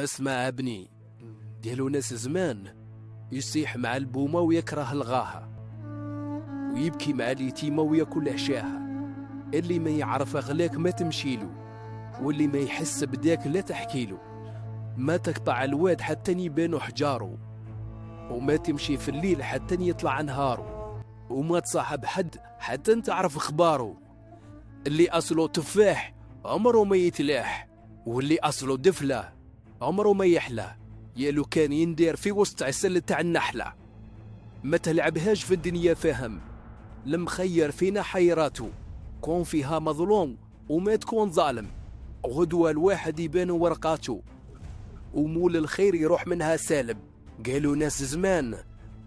اسمع ابني، ديالو ناس زمان يصيح مع البومة ويكره الغاها، ويبكي مع اليتيمة وياكل عشاها. اللي ما يعرف أغلاك ما تمشيلو، واللي ما يحس بداك لا تحكيلو. ما تقطع الواد حتى يبانو حجارو، وما تمشي في الليل حتى يطلع نهارو، وما تصاحب حد حتى تعرف اخبارو. اللي اصله تفاح عمره ما يتلاح، واللي اصله دفله عمره ما يحلى. يا لو كان يندير في وسط عسل تاع النحله. ما تلعبهاش في الدنيا فهم، المخير فينا حيراتو. كون فيها مظلوم وما تكون ظالم، غدوة الواحد يبان ورقاتو، ومول الخير يروح منها سالب. قالوا ناس زمان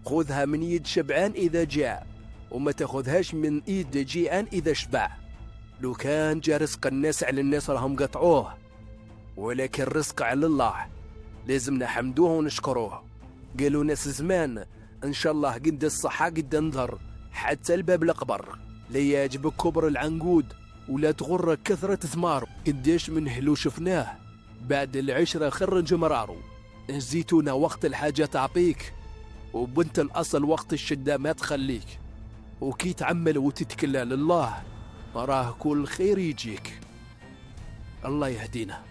خذها من يد شبعان إذا جاع، وما تاخذهاش من ايد جيعان إذا شبع. لو كان جا رزق الناس على الناس راهم قطعوه، ولكن الرزق على الله، لازم نحمدوه ونشكروه. قالوا ناس زمان ان شاء الله قد الصحة قد نظر حتى الباب القبر. لا يعجبك كبر العنقود ولا تغرك كثرة ثماره. قديش من هلو شفناه بعد العشرة خرج مرارو. الزيتونة وقت الحاجة تعطيك، وبنت الأصل وقت الشدة ما تخليك. وكي تعمل وتتكلى لله راه كل خير يجيك. الله يهدينا.